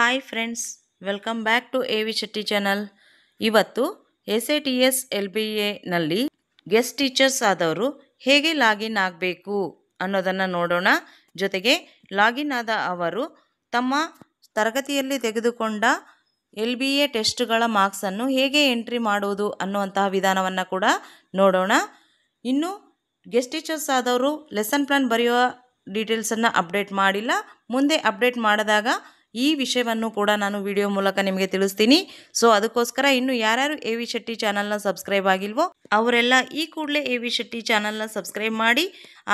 Hi friends, welcome back to A V Shetty channel. ಇವತ್ತು SATS LBAನಲ್ಲಿ guest teachers ಆದವರು ಹೇಗೆ ಲಾಗಿನ್ ಆಗಬೇಕು ಅನ್ನೋದನ್ನು ನೋಡೋಣ. ಜೊತೆಗೆ ಲಾಗಿನ್ ಆದ ಅವರು ತಮ್ಮ ತರಗತಿಯಲ್ಲಿ ತೆಗೆದುಕೊಂಡ LBA ಟೆಸ್ಟ್ಗಳ ಮಾರ್ಕ್ಸನ್ನು ಹೇಗೆ ಎಂಟ್ರಿ ಮಾಡುವುದು ಅನ್ನುವಂತಹ ವಿಧಾನವನ್ನು ಕೂಡ ನೋಡೋಣ. ಇನ್ನು ಗೆಸ್ಟ್ ಟೀಚರ್ಸ್ ಆದವರು ಲೆಸನ್ ಪ್ಲಾನ್ ಬರೆಯುವ ಡೀಟೇಲ್ಸನ್ನು ಅಪ್ಡೇಟ್ ಮಾಡಿಲ್ಲ. ಮುಂದೆ ಅಪ್ಡೇಟ್ ಮಾಡಿದಾಗ ಈ ವಿಷಯವನ್ನು ಕೂಡ ನಾನು ವಿಡಿಯೋ ಮೂಲಕ ನಿಮಗೆ ತಿಳಿಸ್ತೀನಿ. ಸೊ ಅದಕ್ಕೋಸ್ಕರ ಇನ್ನು ಯಾರ್ಯಾರು ಎ ವಿ ಶೆಟ್ಟಿ ಚಾನಲ್ನ ಸಬ್ಸ್ಕ್ರೈಬ್ ಆಗಿಲ್ವೋ ಅವರೆಲ್ಲ ಈ ಕೂಡಲೇ ಎ ವಿ ಶೆಟ್ಟಿ ಚಾನಲ್ನ ಸಬ್ಸ್ಕ್ರೈಬ್ ಮಾಡಿ.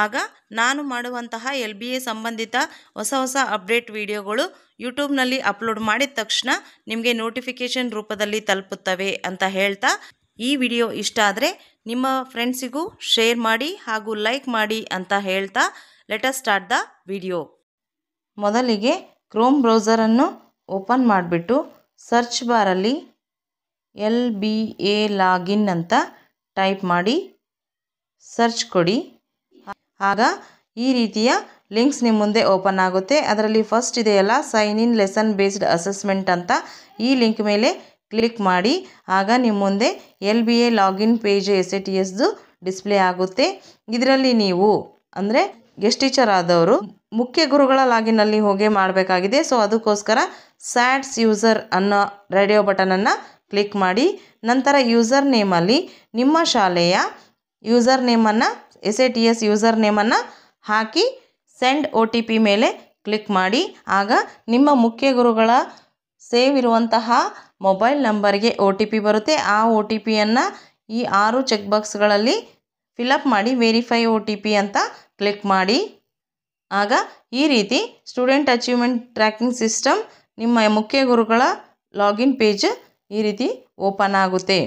ಆಗ ನಾನು ಮಾಡುವಂತಹ LBA ಸಂಬಂಧಿತ ಹೊಸ ಅಪ್ಡೇಟ್ ವಿಡಿಯೋಗಳು ಯೂಟ್ಯೂಬ್ನಲ್ಲಿ ಅಪ್ಲೋಡ್ ಮಾಡಿದ ತಕ್ಷಣ ನಿಮಗೆ ನೋಟಿಫಿಕೇಷನ್ ರೂಪದಲ್ಲಿ ತಲುಪುತ್ತವೆ ಅಂತ ಹೇಳ್ತಾ, ಈ ವಿಡಿಯೋ ಇಷ್ಟ ಆದರೆ ನಿಮ್ಮ ಫ್ರೆಂಡ್ಸಿಗೂ ಶೇರ್ ಮಾಡಿ ಹಾಗೂ ಲೈಕ್ ಮಾಡಿ ಅಂತ ಹೇಳ್ತಾ let us start the video. ಮೊದಲಿಗೆ ಕ್ರೋಮ್ ಬ್ರೌಸರನ್ನು ಓಪನ್ ಮಾಡಿಬಿಟ್ಟು ಸರ್ಚ್ ಬಾರಲ್ಲಿ LBA ಲಾಗಿನ್ ಅಂತ ಟೈಪ್ ಮಾಡಿ ಸರ್ಚ್ ಕೊಡಿ. ಆಗ ಈ ರೀತಿಯ ಲಿಂಕ್ಸ್ ನಿಮ್ಮ ಮುಂದೆ ಓಪನ್ ಆಗುತ್ತೆ. ಅದರಲ್ಲಿ ಫಸ್ಟ್ ಇದೆಯಲ್ಲ, sign in lesson based assessment ಅಂತ, ಈ ಲಿಂಕ್ ಮೇಲೆ ಕ್ಲಿಕ್ ಮಾಡಿ. ಆಗ ನಿಮ್ಮ ಮುಂದೆ LBA ಲಾಗಿನ್ ಪೇಜ್ SATSದು ಡಿಸ್ಪ್ಲೇ ಆಗುತ್ತೆ. ಇದರಲ್ಲಿ ನೀವು ಅಂದರೆ ಗೆಸ್ಟ್ ಟೀಚರ್ ಆದವರು ಮುಖ್ಯ ಗುರುಗಳ ಲಾಗಿನಲ್ಲಿ ಹೋಗಿ ಮಾಡಬೇಕಾಗಿದೆ. ಸೊ ಅದಕ್ಕೋಸ್ಕರ ಸ್ಯಾಟ್ಸ್ ಯೂಸರ್ ಅನ್ನೋ ರೇಡಿಯೋ ಬಟನನ್ನು ಕ್ಲಿಕ್ ಮಾಡಿ. ನಂತರ ಯೂಸರ್ ನೇಮಲ್ಲಿ ನಿಮ್ಮ ಶಾಲೆಯ ಯೂಸರ್ ನೇಮನ್ನು SATS ಯೂಸರ್ ನೇಮನ್ನು ಹಾಕಿ ಸೆಂಡ್ OTP ಮೇಲೆ ಕ್ಲಿಕ್ ಮಾಡಿ. ಆಗ ನಿಮ್ಮ ಮುಖ್ಯ ಗುರುಗಳ ಸೇವ್ ಇರುವಂತಹ ಮೊಬೈಲ್ ನಂಬರ್ಗೆ OTP ಬರುತ್ತೆ. ಆ OTPಯನ್ನು ಈ 6 ಚೆಕ್ ಬಾಕ್ಸ್ಗಳಲ್ಲಿ ಫಿಲಪ್ ಮಾಡಿ ವೆರಿಫೈ OTP ಅಂತ ಕ್ಲಿಕ್ ಮಾಡಿ. ಆಗ ಈ ರೀತಿ ಸ್ಟೂಡೆಂಟ್ ಅಚೀವ್ಮೆಂಟ್ ಟ್ರ್ಯಾಕಿಂಗ್ ಸಿಸ್ಟಮ್ ನಿಮ್ಮ ಮುಖ್ಯ ಗುರುಗಳ ಲಾಗಿನ್ ಪೇಜ್ ಈ ರೀತಿ ಓಪನ್ ಆಗುತ್ತೆ.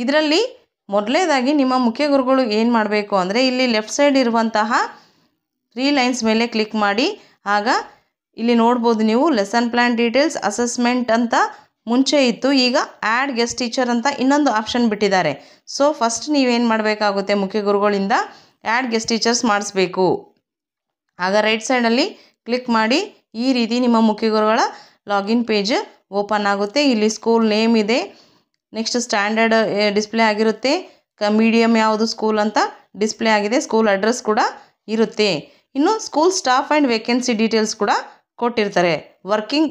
ಇದರಲ್ಲಿ ಮೊದಲನೇದಾಗಿ ನಿಮ್ಮ ಮುಖ್ಯ ಗುರುಗಳು ಏನು ಮಾಡಬೇಕು ಅಂದರೆ, ಇಲ್ಲಿ ಲೆಫ್ಟ್ ಸೈಡ್ ಇರುವಂತಹ 3 ಲೈನ್ಸ್ ಮೇಲೆ ಕ್ಲಿಕ್ ಮಾಡಿ. ಆಗ ಇಲ್ಲಿ ನೋಡ್ಬೋದು ನೀವು ಲೆಸನ್ ಪ್ಲ್ಯಾನ್ ಡೀಟೇಲ್ಸ್ ಅಸೆಸ್ಮೆಂಟ್ ಅಂತ ಮುಂಚೆ ಇತ್ತು, ಈಗ ಆ್ಯಡ್ ಗೆಸ್ಟ್ ಟೀಚರ್ ಅಂತ ಇನ್ನೊಂದು ಆಪ್ಷನ್ ಬಿಟ್ಟಿದ್ದಾರೆ. ಸೊ ಫಸ್ಟ್ ನೀವೇನು ಮಾಡಬೇಕಾಗುತ್ತೆ, ಮುಖ್ಯ ಗುರುಗಳಿಂದ ಆ್ಯಡ್ ಗೆಸ್ಟ್ ಟೀಚರ್ಸ್ ಮಾಡಿಸ್ಬೇಕು. ಆಗ ರೈಟ್ ಸೈಡಲ್ಲಿ ಕ್ಲಿಕ್ ಮಾಡಿ ಈ ರೀತಿ ನಿಮ್ಮ ಮುಖ್ಯ ಗುರುಗಳ ಲಾಗಿನ್ ಪೇಜ್ ಓಪನ್ ಆಗುತ್ತೆ. ಇಲ್ಲಿ ಸ್ಕೂಲ್ ನೇಮ್ ಇದೆ, ನೆಕ್ಸ್ಟ್ ಸ್ಟ್ಯಾಂಡರ್ಡ್ ಡಿಸ್ಪ್ಲೇ ಆಗಿರುತ್ತೆ, ಮೀಡಿಯಮ್ ಯಾವುದು ಸ್ಕೂಲ್ ಅಂತ ಡಿಸ್ಪ್ಲೇ ಆಗಿದೆ, ಸ್ಕೂಲ್ ಅಡ್ರೆಸ್ ಕೂಡ ಇರುತ್ತೆ. ಇನ್ನು school staff and vacancy details ಕೂಡ ಕೊಟ್ಟಿರ್ತಾರೆ. ವರ್ಕಿಂಗ್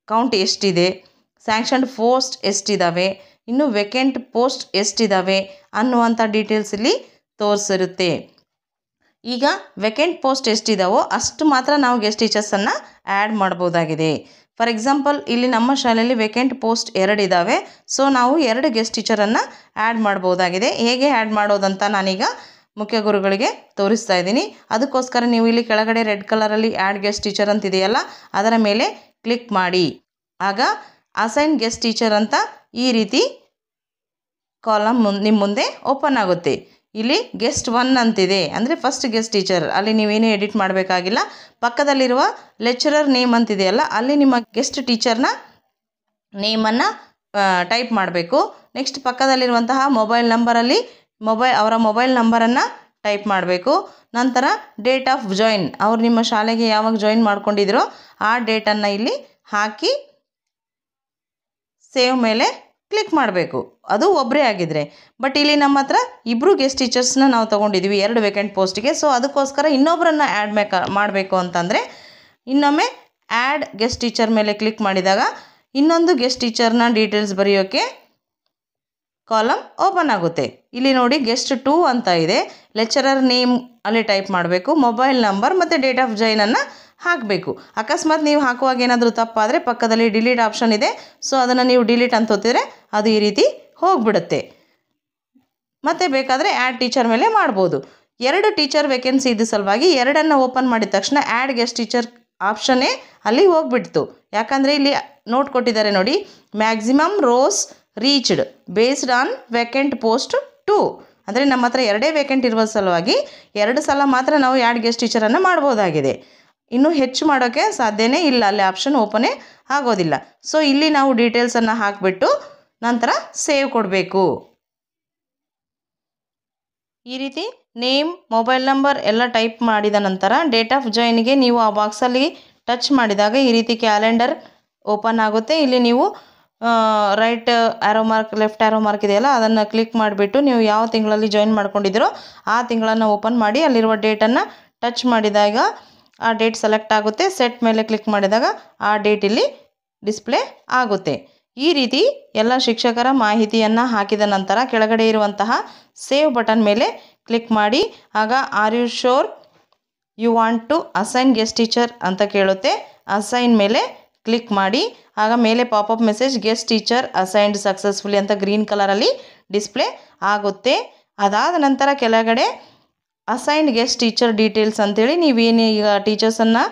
ಕೌಂಟ್ ಎಷ್ಟಿದೆ, ಸ್ಯಾಂಕ್ಷನ್ಡ್ ಪೋಸ್ಟ್ ಎಷ್ಟಿದ್ದಾವೆ, ಇನ್ನು ವೇಕೆಂಟ್ ಪೋಸ್ಟ್ ಎಷ್ಟಿದ್ದಾವೆ ಅನ್ನುವಂಥ ಡೀಟೇಲ್ಸ್ ಇಲ್ಲಿ ತೋರಿಸಿರುತ್ತೆ. ಈಗ ವೇಕೆಂಟ್ ಪೋಸ್ಟ್ ಎಷ್ಟಿದಾವೋ ಅಷ್ಟು ಮಾತ್ರ ನಾವು ಗೆಸ್ಟ್ ಟೀಚರ್ಸನ್ನು ಆ್ಯಡ್ ಮಾಡ್ಬೋದಾಗಿದೆ. ಫಾರ್ ಎಕ್ಸಾಂಪಲ್ ಇಲ್ಲಿ ನಮ್ಮ ಶಾಲೆಯಲ್ಲಿ ವೇಕೆಂಟ್ ಪೋಸ್ಟ್ 2 ಇದ್ದಾವೆ. ಸೊ ನಾವು 2 ಗೆಸ್ಟ್ ಟೀಚರನ್ನು ಆ್ಯಡ್ ಮಾಡ್ಬೋದಾಗಿದೆ. ಹೇಗೆ ಆ್ಯಡ್ ಮಾಡೋದಂತ ನಾನೀಗ ಮುಖ್ಯ ಗುರುಗಳಿಗೆ ತೋರಿಸ್ತಾ ಇದ್ದೀನಿ. ಅದಕ್ಕೋಸ್ಕರ ನೀವು ಇಲ್ಲಿ ಕೆಳಗಡೆ ರೆಡ್ ಕಲರಲ್ಲಿ ಆ್ಯಡ್ ಗೆಸ್ಟ್ ಟೀಚರ್ ಅಂತಿದೆಯಲ್ಲ, ಅದರ ಮೇಲೆ ಕ್ಲಿಕ್ ಮಾಡಿ. ಆಗ ಅಸೈನ್ ಗೆಸ್ಟ್ ಟೀಚರ್ ಅಂತ ಈ ರೀತಿ ಕಾಲಮ್ ನಿಮ್ಮ ಮುಂದೆ ಓಪನ್ ಆಗುತ್ತೆ. ಇಲ್ಲಿ ಗೆಸ್ಟ್ 1 ಅಂತಿದೆ, ಅಂದರೆ ಫಸ್ಟ್ ಗೆಸ್ಟ್ ಟೀಚರ್, ಅಲ್ಲಿ ನೀವೇನೇ ಎಡಿಟ್ ಮಾಡಬೇಕಾಗಿಲ್ಲ. ಪಕ್ಕದಲ್ಲಿರುವ ಲೆಕ್ಚರರ್ ನೇಮ್ ಅಂತಿದೆಯಲ್ಲ, ಅಲ್ಲಿ ನಿಮ್ಮ ಗೆಸ್ಟ್ ಟೀಚರ್ನ ನೇಮನ್ನು ಟೈಪ್ ಮಾಡಬೇಕು. ನೆಕ್ಸ್ಟ್ ಪಕ್ಕದಲ್ಲಿರುವಂತಹ ಮೊಬೈಲ್ ನಂಬರಲ್ಲಿ ಅವರ ಮೊಬೈಲ್ ನಂಬರನ್ನು ಟೈಪ್ ಮಾಡಬೇಕು. ನಂತರ ಡೇಟ್ ಆಫ್ ಜಾಯಿನ್, ಅವ್ರು ನಿಮ್ಮ ಶಾಲೆಗೆ ಯಾವಾಗ ಜಾಯಿನ್ ಮಾಡ್ಕೊಂಡಿದ್ರೋ ಆ ಡೇಟನ್ನು ಇಲ್ಲಿ ಹಾಕಿ ಸೇವ್ ಮೇಲೆ ಕ್ಲಿಕ್ ಮಾಡಬೇಕು. ಅದು ಒಬ್ಬರೇ ಆಗಿದ್ದರೆ. ಬಟ್ ಇಲ್ಲಿ ನಮ್ಮ ಹತ್ರ 2 ಗೆಸ್ಟ್ ಟೀಚರ್ಸ್ನ ನಾವು ತೊಗೊಂಡಿದ್ವಿ 2 ವೇಕೆಂಟ್ ಪೋಸ್ಟಿಗೆ. ಸೊ ಅದಕ್ಕೋಸ್ಕರ ಇನ್ನೊಬ್ಬರನ್ನು ಆ್ಯಡ್ ಮಾಡಬೇಕು ಅಂತಂದರೆ ಇನ್ನೊಮ್ಮೆ ಆ್ಯಡ್ ಗೆಸ್ಟ್ ಟೀಚರ್ ಮೇಲೆ ಕ್ಲಿಕ್ ಮಾಡಿದಾಗ ಇನ್ನೊಂದು ಗೆಸ್ಟ್ ಟೀಚರ್ನ ಡೀಟೇಲ್ಸ್ ಬರೆಯೋಕ್ಕೆ ಕಾಲಮ್ ಓಪನ್ ಆಗುತ್ತೆ. ಇಲ್ಲಿ ನೋಡಿ ಗೆಸ್ಟ್ 2 ಅಂತ ಇದೆ, ಲೆಕ್ಚರರ್ ನೇಮ್ ಅಲ್ಲಿ ಟೈಪ್ ಮಾಡಬೇಕು, ಮೊಬೈಲ್ ನಂಬರ್ ಮತ್ತು ಡೇಟ್ ಆಫ್ ಜಾಯಿನನ್ನು ಹಾಕಬೇಕು. ಅಕಸ್ಮಾತ್ ನೀವು ಹಾಕುವಾಗ ಏನಾದರೂ ತಪ್ಪಾದರೆ ಪಕ್ಕದಲ್ಲಿ ಡಿಲೀಟ್ ಆಪ್ಷನ್ ಇದೆ. ಸೊ ಅದನ್ನು ನೀವು ಡಿಲೀಟ್ ಅಂತ ಒತ್ತಿದ್ರೆ ಅದು ಈ ರೀತಿ ಹೋಗಿಬಿಡುತ್ತೆ. ಮತ್ತು ಬೇಕಾದರೆ ಆ್ಯಡ್ ಟೀಚರ್ ಮೇಲೆ ಮಾಡ್ಬೋದು. 2 ಟೀಚರ್ ವೇಕೆನ್ಸಿ ಇದ್ದ ಸಲುವಾಗಿ 2 ಓಪನ್ ಮಾಡಿದ ತಕ್ಷಣ ಆ್ಯಡ್ ಗೆಸ್ಟ್ ಟೀಚರ್ ಆಪ್ಷನ್ನೇ ಅಲ್ಲಿ ಹೋಗ್ಬಿಡ್ತು. ಯಾಕಂದರೆ ಇಲ್ಲಿ ನೋಟ್ ಕೊಟ್ಟಿದ್ದಾರೆ ನೋಡಿ, maximum rose reached based on vacant post 2, ಅಂದರೆ ನಮ್ಮ ಹತ್ರ 2 ವೇಕೆಂಟ್ ಇರುವ ಸಲುವಾಗಿ 2 ಸಲ ಮಾತ್ರ ನಾವು ಆ್ಯಡ್ ಗೆಸ್ಟ್ ಟೀಚರನ್ನು ಮಾಡ್ಬೋದಾಗಿದೆ. ಇನ್ನೂ ಹೆಚ್ಚು ಮಾಡೋಕ್ಕೆ ಸಾಧ್ಯನೇ ಇಲ್ಲ, ಅಲ್ಲಿ ಆಪ್ಷನ್ ಓಪನೇ ಆಗೋದಿಲ್ಲ. ಸೊ ಇಲ್ಲಿ ನಾವು ಡೀಟೇಲ್ಸನ್ನು ಹಾಕಿಬಿಟ್ಟು ನಂತರ ಸೇವ್ ಕೊಡಬೇಕು. ಈ ರೀತಿ ನೇಮ್, ಮೊಬೈಲ್ ನಂಬರ್ ಎಲ್ಲ ಟೈಪ್ ಮಾಡಿದ ನಂತರ ಡೇಟ್ ಆಫ್ ಜಾಯಿನ್ಗೆ ನೀವು ಆ ಬಾಕ್ಸಲ್ಲಿ ಟಚ್ ಮಾಡಿದಾಗ ಈ ರೀತಿ ಕ್ಯಾಲೆಂಡರ್ ಓಪನ್ ಆಗುತ್ತೆ. ಇಲ್ಲಿ ನೀವು right arrow mark left arrow mark ಇದೆಯಲ್ಲ ಅದನ್ನು ಕ್ಲಿಕ್ ಮಾಡಿಬಿಟ್ಟು ನೀವು ಯಾವ ತಿಂಗಳಲ್ಲಿ ಜಾಯಿನ್ ಮಾಡ್ಕೊಂಡಿದ್ದೀರೋ ಆ ತಿಂಗಳನ್ನು ಓಪನ್ ಮಾಡಿ ಅಲ್ಲಿರುವ ಡೇಟನ್ನು ಟಚ್ ಮಾಡಿದಾಗ ಆ ಡೇಟ್ ಸೆಲೆಕ್ಟ್ ಆಗುತ್ತೆ. ಸೆಟ್ ಮೇಲೆ ಕ್ಲಿಕ್ ಮಾಡಿದಾಗ ಆ ಡೇಟ್ ಇಲ್ಲಿ ಡಿಸ್ಪ್ಲೇ ಆಗುತ್ತೆ. ಈ ರೀತಿ ಎಲ್ಲ ಶಿಕ್ಷಕರ ಮಾಹಿತಿಯನ್ನು ಹಾಕಿದ ನಂತರ ಕೆಳಗಡೆ ಇರುವಂತಹ ಸೇವ್ ಬಟನ್ ಮೇಲೆ ಕ್ಲಿಕ್ ಮಾಡಿ. ಆಗ are you sure you want to assign guest teacher ಅಂತ ಕೇಳುತ್ತೆ. ಅಸೈನ್ ಮೇಲೆ ಕ್ಲಿಕ್ ಮಾಡಿ. ಆಗ ಮೇಲೆ popup message guest teacher assigned successfully ಅಂತ ಗ್ರೀನ್ ಕಲರಲ್ಲಿ ಡಿಸ್ಪ್ಲೇ ಆಗುತ್ತೆ. ಅದಾದ ನಂತರ ಕೆಳಗಡೆ ಅಸೈನ್ಡ್ ಗೆಸ್ಟ್ ಟೀಚರ್ ಡೀಟೇಲ್ಸ್ ಅಂತೇಳಿ ನೀವೇನು ಈಗ ಟೀಚರ್ಸನ್ನು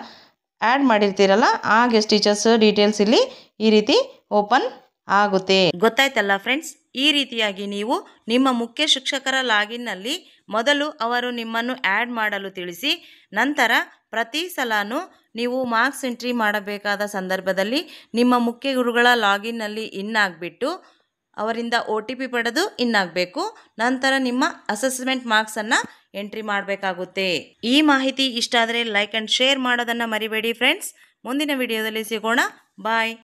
ಆ್ಯಡ್ ಮಾಡಿರ್ತೀರಲ್ಲ ಆ ಗೆಸ್ಟ್ ಟೀಚರ್ಸ್ ಡೀಟೇಲ್ಸ್ ಇಲ್ಲಿ ಈ ರೀತಿ ಓಪನ್ ಆಗುತ್ತೆ. ಗೊತ್ತಾಯ್ತಲ್ಲ ಫ್ರೆಂಡ್ಸ್, ಈ ರೀತಿಯಾಗಿ ನೀವು ನಿಮ್ಮ ಮುಖ್ಯ ಶಿಕ್ಷಕರ ಲಾಗಿನ್ನಲ್ಲಿ ಮೊದಲು ಅವರು ನಿಮ್ಮನ್ನು ಆ್ಯಡ್ ಮಾಡಲು ತಿಳಿಸಿ, ನಂತರ ಪ್ರತಿ ಸಲನೂ ನೀವು ಮಾರ್ಕ್ಸ್ ಎಂಟ್ರಿ ಮಾಡಬೇಕಾದ ಸಂದರ್ಭದಲ್ಲಿ ನಿಮ್ಮ ಮುಖ್ಯ ಗುರುಗಳ ಲಾಗಿನ್ನಲ್ಲಿ ಇನ್ ಆಗಿಬಿಟ್ಟು ಅವರಿಂದ OTP ಪಡೆದು ಇನ್ ಆಗಬೇಕು. ನಂತರ ನಿಮ್ಮ ಅಸೆಸ್ಮೆಂಟ್ ಮಾರ್ಕ್ಸನ್ನು ಎಂಟ್ರಿ ಮಾಡಬೇಕಾಗುತ್ತೆ. ಈ ಮಾಹಿತಿ ಇಷ್ಟ ಆದರೆ ಲೈಕ್ ಆ್ಯಂಡ್ ಶೇರ್ ಮಾಡೋದನ್ನು ಮರಿಬೇಡಿ ಫ್ರೆಂಡ್ಸ್. ಮುಂದಿನ ವಿಡಿಯೋದಲ್ಲಿ ಸಿಗೋಣ. ಬಾಯ್.